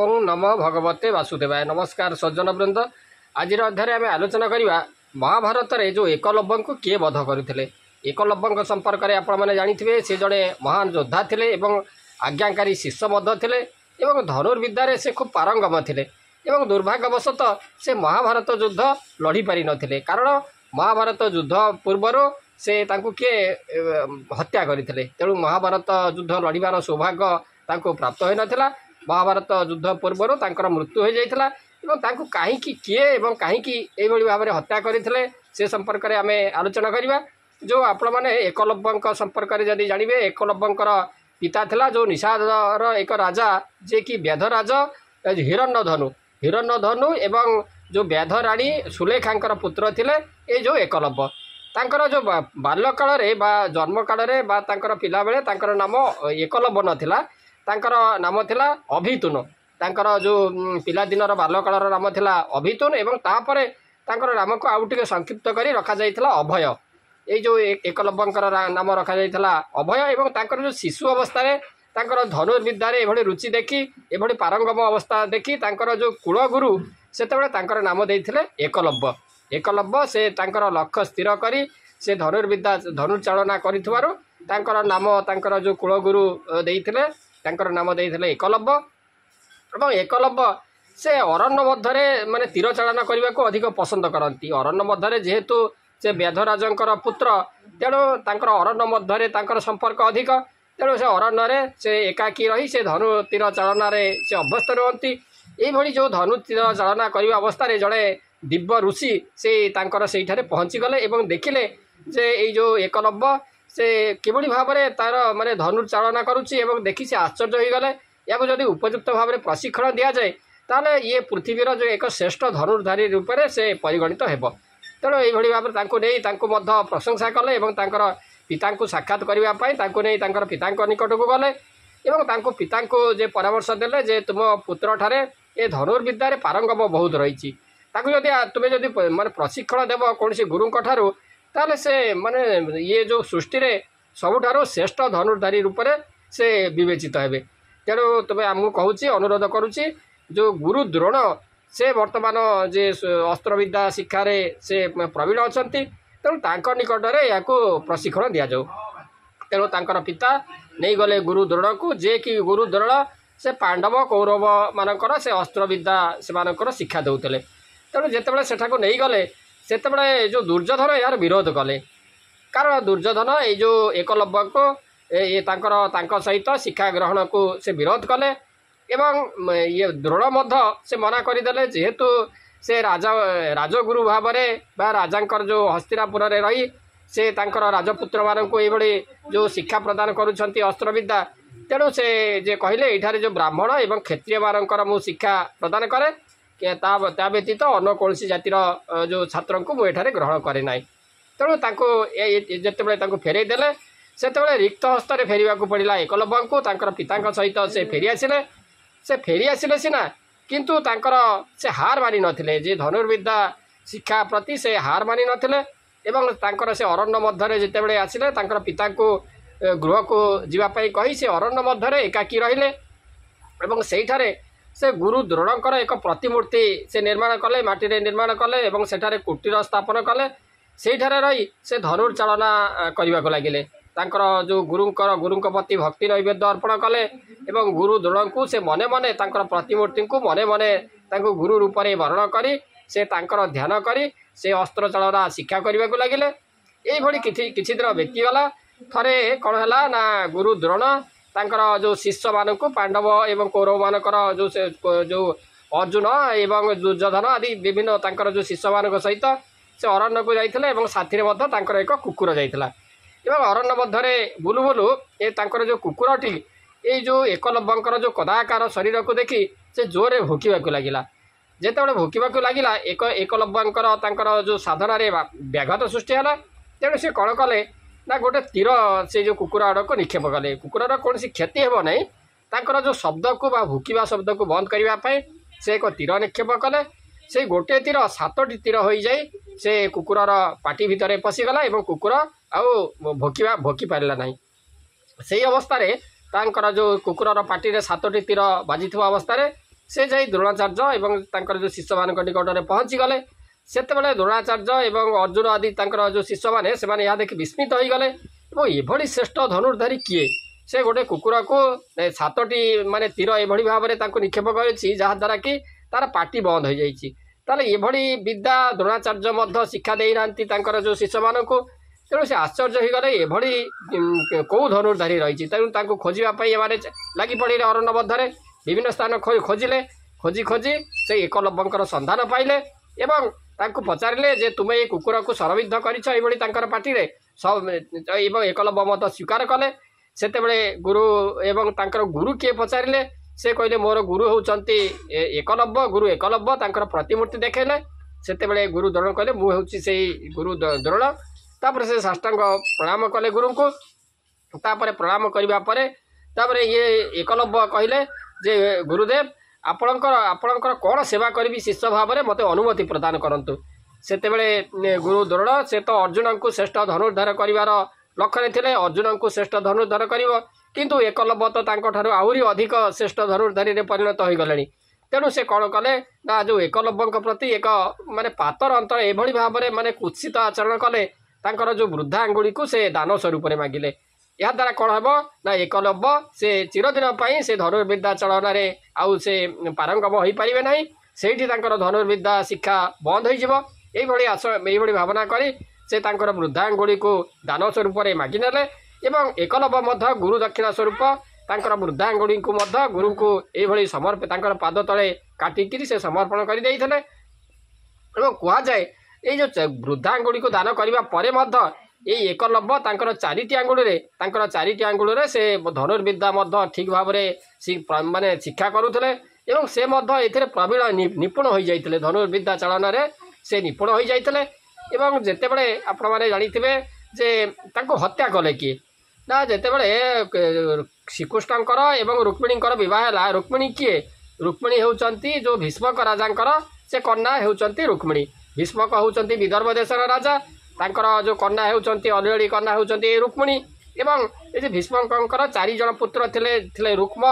ओं नमो भगवते वासुदेवाय। नमस्कार सज्जन वृंद। आज अध्याय आम आलोचना करवा महाभारत रे जो एकलव्य को किए वध करते। एकलव्य संपर्क में आपण मैंने जानी से जड़े महान योद्धा थे एवं आज्ञाकारी शिष्य थे एवं धनुर्विद्या से खूब पारंगम थे। दुर्भाग्यवशतः से महाभारत युद्ध लड़ी पारि नथिले, कारण महाभारत युद्ध पूर्वर से तांको किए हत्या करते। तेणु महाभारत युद्ध लड़ार सौभाग्य तांको प्राप्त हो नाथिला। महाभारत युद्ध पूर्वर तांकर मृत्यु हो जाइथिला एवं तांको काहींकी किए एवं काहींकी एभली भाव में हत्या करथिले से संपर्क में आम आलोचना करवा। जो आपण मैंने एकलव्य संपर्क में जदि जानवे, एकलव्यंकर पिता थिला जो निषादर एक राजा जे कि व्याधराज हिरण्यधनु एवं जो व्याधराणी सुलेखांकर पुत्र थिले। ये जो एकलव्य तांकर जो बाल्यकाल बा जन्म काल बा तांकर पिला बेले तांकर नाम एकलव्य नथिला, तांकर नाम थिला अभितुन। तांकर जो पिला दिनर बाल्यकालर नाम थिला अभितुन एवं तापरे तांकर नाम को आउ टिके संक्षिप्त करी रखा जाइथिला अभय। ये जो एकलव्यंकर नाम रखा जाइथिला अभय एवं तांकर जो शिशु अवस्था रे तांकर धनुर्विद्या रे एभली रुचि देखी एभली पारंगम अवस्था देखी तांकर जो कुलगुरु सेतेबेले तांकर नाम देइथिले एकलव्य। एकलव्य से तांकर लक्ष्य स्थिर करी से धनुर्विद्या धनुर्चालना करिथवारो तांकर नाम तांकर जो कुलगुरु देइथिले तांकर नाम देइथिले एकलव्य। एवं एकलव्य से अरण्य मध्य माने तीर चालना करने को अधिक पसंद करती। अरण्य मध्य जेहेतु से व्याधराजंकर पुत्र तेणु तांकर अरण्य मध्य तांकर संपर्क अधिक। तेणु से अरण्य से एकाकी रही से धनु तीर चालना से अभ्यस्त रुहति। ये जो धनु तीर चालना करने अवस्था जड़े दिव्य ऋषि से तांकर सेठारे पहुँची गले एवं देखिले जे ये जो एकलव्य से किभली भाव में तार माने धनुर्चालना करुच्ची एवं देखी से आश्चर्य हो गले। या जदि उपयुक्त भाव में प्रशिक्षण दि जाए ताले ये पृथ्वीर जो एक श्रेष्ठ धनुर्धारी रूप में से परिगणित हेब। तेणु यही भाव में प्रशंसा कले एवं तांकर पिता को साक्षात करने पिता निकट को गले एवं पिता को जे परामर्श देले जे तुम पुत्र ठारे ये धनुर्विद्या पारंगम बहुत रही। तुम्हें जदि माने प्रशिक्षण देव कौन गुरु ठारू ताले से माने ये जो सृष्टि रे सबुठारो श्रेष्ठ धनुर्धारी रूप में से विवेचित हेबे। तेणु तुम्हें आमको कहूँ अनुरोध करुच्ची जो गुरु द्रोण से वर्तमान जे अस्त्रविद्या शिक्षा से प्रवीण अच्छा। तेणु तांकर निकट में या प्रशिक्षण दि जाऊ। तेणु तांकर पिता नहीं गले गुरु द्रोण को जे कि गुरु द्रोण से पांडव कौरव मानकर से अस्त्रविद्या से शिक्षा देते। तेणु जितेबाला सेठाको नहीं गले सेतेबाला जो दुर्योधन यार विरोध कले, कारण दुर्योधन ये जो एकलव्य को ये तांकर सहित शिक्षा ग्रहण को से विरोध कले एवं ये द्रोण मध्य से मना करदेले। जेहेतु से राजगुरु भाव में बा राजांकर जो हस्तिनापुर रे रही से तांकर राजपुत्र मान को ये जो शिक्षा प्रदान करुछंती अस्त्रविद्या। तेणु से जे कहले एठारे जो ब्राह्मण एवं क्षत्रिय मानकर मु शिक्षा प्रदान करे ता व्यतीत अन्य कौन जातिर जो छात्र को मुझे ग्रहण करे ना। तेणु जितेबाला फेरई देले सेतेबाला रिक्त हस्तर फेरिया पड़ा एकलव्य को तांकर पिता सहित से फेरी आसिले सीना किंतु तांकर से हार मानि नथिले। जे धनुर्विद्या शिक्षा प्रति से हार मानि नथिले एवं तांकर से अरण्य मध्य जितेबाला आसिले तांकर पिता को गृह को जीवाई कही से अरण्य मध्य एकाकी रहिले एवं सेठारे से गुरु द्रोणकर एक प्रतिमूर्ति से निर्माण कले, माटी रे निर्माण कले एवं सेठारे कुटीर स्थापन कले। सेठारे रही से धनुर्चालना करने को लगिले। तांकर जो गुरुं प्रति भक्ति नैवेद्य अर्पण कले एवं गुरु द्रोण को से मने मने तांकर प्रतिमूर्ति को मने मने तांको गुरु रूप में वर्ण करी से तांकर ध्यान करी से अस्त्र चालना शिक्षा करने को लगिले। ये किछि दिन बीतीगला। थरे कौन है ना गुरु द्रोण तांकर जो शिष्य मान को पांडव एवं कौरव मानकर जो अर्जुन एवं दुर्योधन आदि विभिन्न तांकर जो शिष्य मान सहित से अरण्य को जाइथिले एवं साथी रे मध्य तांकर एक कुकुर जाइथिला एवं अरण्य मध्य बुलु बुलु ये तांकर जो कुकुरटी ये जो एकलव्यंकर जो कदाकार शरीर को देखी से जोरे भोकिबाकु लागिला। जेतेबेले भोकिबाकु लागिला एकलव्यंकर तांकर जो साधना रे व्याघात सृष्टि होला। तेणु से कौन कले ना गोटे तीर से जो कुकुर आड़ को निक्षेप कले। कुकुरर कौन क्षति हेब ना तांकर जो शब्द को बा भुकिबा शब्द को बंद करने से एक तीर निक्षेप कले। से गोटे तीर 7टी तीर हो जाए से कुकुरर पाटी भितर पशिगला एवं कुकुर आउ भोकी पारा ना। से अवस्था तांकर जो कुकुरर पाटी रे 7टी तीर बाजी अवस्था से जाई द्रोणाचार्य एवं तांकर जो शिष्य मान निकट में पहुँची गले सेतेबेले द्रोणाचार्य एवं अर्जुन आदि तांकर जो शिष्य मैंने से देखि विस्मित हो गले एभली श्रेष्ठ धनुर्धारी किए से गोटे कुकुर को 7टी माने तीर एभली भाव में निक्षेप करेछि जहाँद्वारा कि तार पार्टी बंद हो जाइछि ताले एभली विद्या द्रोणाचार्य शिक्षा देना जो शिष्य मानक तेणु से आश्चर्य हो गले एभली कौ धनुर्धारी रही तेणु खोजापी एम लगी पड़े अरण्य मध्य विभिन्न स्थान खोजिले खोजी खोजी से एकलव्यंकर संधान पाइले एवं तांको पचारे जे तुम्हें ये कुकुर को शरविद्ध कर पार्टी सब एकलव्य मत स्वीकार कले सेतेबेले गुरु एवं तांकर गुरु किए पचारे से कहले मोर गुरु होउचंती एकलव्य गुरु एकलव्य तांकर प्रतिमूर्ति देखेले सेतेबेले गुरु द्रोण कहले मु होउची से गुरु द्रोण तापर से साष्टांग प्रणाम कले गुरु को तापर प्रणाम करबा परे तापर ये एकलव्य कहले जे गुरुदेव आपणकर कौन सेवा करी शिष्य भाव में मत अनुमति प्रदान करंतु सेतेबेले गुरु द्रोण से तो अर्जुन को श्रेष्ठ धनुर्धार करिवार लक्ष्य थे अर्जुन को श्रेष्ठ धनुर्धार करिवो किंतु एकलव्य तो तांको आहुरी अधिक श्रेष्ठ धनुर्धारी परिणत हो गले तेणु से कौन कले ना जो एकलव्य प्रति एक माने पातर अंतर एभली भाव में माने कुत्सित आचरण कले तांकर जो वृद्धा अंगुली को से दान स्वरूप में मागिले या द्वारा कौन हम ना एकलव्य से चिरदिन से धनुर्विद्या चलन में आउ से पारंगम हो पारे ना से धनुर्विद्या शिक्षा बंद हो भावना करी से तांकर वृद्धांगुली को दान स्वरूप में मागिने एवं एकलव्य गुरु दक्षिणा स्वरूप तांकर वृद्धांगुली को गुरु को यही समर्पित पाद तले काटिकी से समर्पण कर कहुए ये जो वृद्धांगुली को दान करने ये एकलव्य तांकर 4टी आंगुल से धनुर्विद्या ठीक भाव में माने शिक्षा करुले एवं से प्रवीण निपुण हो जाते धनुर्विद्या चलन में से निपुण हो जाते एवं जितेबले आपण मैंने जाथे जे हत्या कले किए ना जितेबले श्रीकृष्णकर एवं रुक्मिणीकर बह रुक्मिणी किए रुक्मिणी होउचंती जो भीष्मक राजांकर से कन्या होउचंती रुक्मिणी भीष्मक होउचंती विदर्भ देशर राजा तांकर जो कन्या होउचंती अलरेडी कन्या होउचंती रुक्मिणी एवं ये भीष्मकर 4 जन पुत्र थिले रुक्म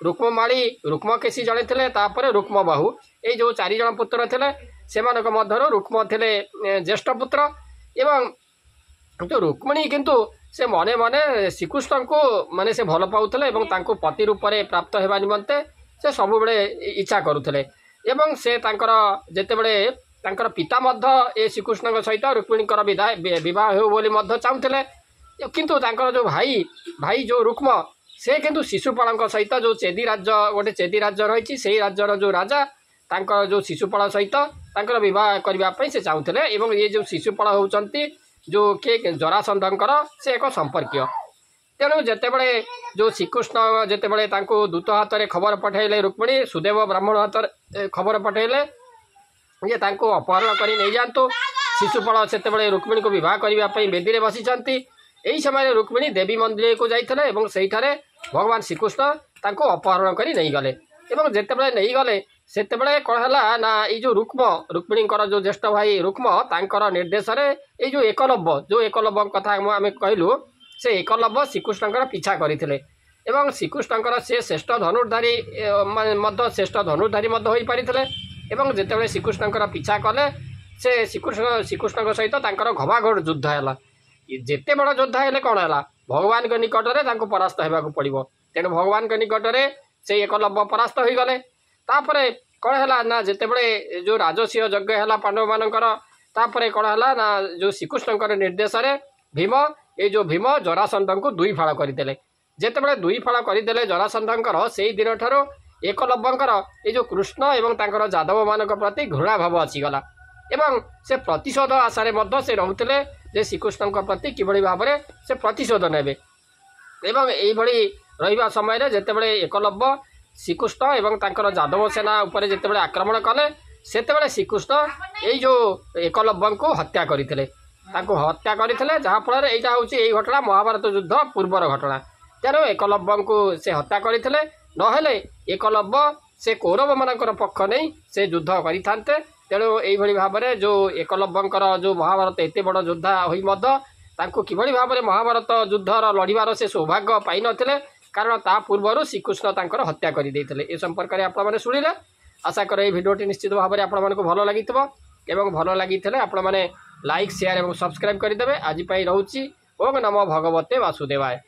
रुक्ममाली रुक्मकेशी जड़े थे तापर रुक्मबाहु ये जो 4 जन पुत्र थे से रुक्म थे ज्येष्ठ पुत्र एवं जो रुक्मिणी किंतु से मने मने श्रीकृष्ण को माने से भल पाउथले पति रूप में प्राप्त होगा निमंते से सब बेले इच्छा करुले एवं से जितेबले तांकर पिता ए श्रीकृष्ण सहित रुक्मिणीकर विवाह हो बोली चाहूले किंतु तांकर जो भाई जो रुक्म से किंतु शिशुपाल सहित जो चेदी राज्य गोटे चेदी राज्य रही से राज्यर जो राजा तांकर जो शिशुपाल सहित तांकर विवाह करने से चाहूले एवं ये जो शिशुपाल होउचंती जो किए जरासंधकर से एक संपर्कीय तेणु जितेबले जो श्रीकृष्ण जितेबले दूत हाथ में खबर पठेले रुक्मिणी सुदेव ब्राह्मण हाथ खबर पठेले ये अपहरण कर नहीं जातु शिशुपाल से रुक्मिणी को बह करने बेदी में बसी यही समय रुक्मिणी देवी मंदिर को जाते से भगवान श्रीकृष्ण अपहरण कर नहीं गले जितेबले नहीं गले से कौन है ना ये जो रुक्मिणीकर जो ज्येष्ठ भाई रुक्म तांकर निर्देश ये जो एकलव्य कथा आम कहलु से एकलव्य श्रीकृष्ण पीछा करते श्रीकृष्ण से श्रेष्ठ धनुर्धारी श्रेष्ठ धनुर्धारी हो पारे एवं जितेबाला श्रीकृष्ण पीछा कले से श्रीकृष्ण सहित घमाघोट युद्ध है जिते बड़ योद्धा है कौन है भगवान के निकट में परास्त होगा पड़ो तेणु भगवान के निकट में से एकलव्य परास्त हो गले तापर कौन है ना जितेबले जो राजसी यज्ञ है पांडव मानकर तापर कौन है ना जो श्रीकृष्ण निर्देश भीम ये जो भीम जरासंध को 2 फाड़ करदे जितेबले 2 फाड़ करदे जरासंधकर से दिन ठार एकलव्यंकर ये जो कृष्ण एवं तांकर जादव मान प्रति घृणा भाव आसीगला एवं से प्रतिशोध आशारे से रोते जे श्रीकृष्ण प्रति किभली भाव में से प्रतिशोध नेबे एवं यही रहा समय जितेबले एकलव्य श्रीकृष्ण एवं तांकर जादव सेना उपर जितेबले आक्रमण कले सेतेबले श्रीकृष्ण ये जो एकलव्य को हत्या करते हत्या करते जहाँफल यहाँ हूँ यही घटना महाभारत युद्ध पूर्वर घटना तेणु एकलव्य को से हत्या करते नहेले एकलव्य से कौरव मानकर पक्ष नहीं से युद्ध करते तेणु यही भाव में जो एकलव्यंकर जो महाभारत एत बड़ योद्धा हो किभली भाव में महाभारत युद्धर लड़ार से सौभाग्य पाई नथिले कारण ता पूर्व श्रीकृष्ण तांकर हत्या करदे। ए संपर्क में आपने शुणिले आशा कर भिडियोटी निश्चित भाव में आपको भल लगी भल लगी आपने लाइक शेयर और सब्सक्राइब करदे। आज रोची ओम नमो भगवते वासुदेवाय।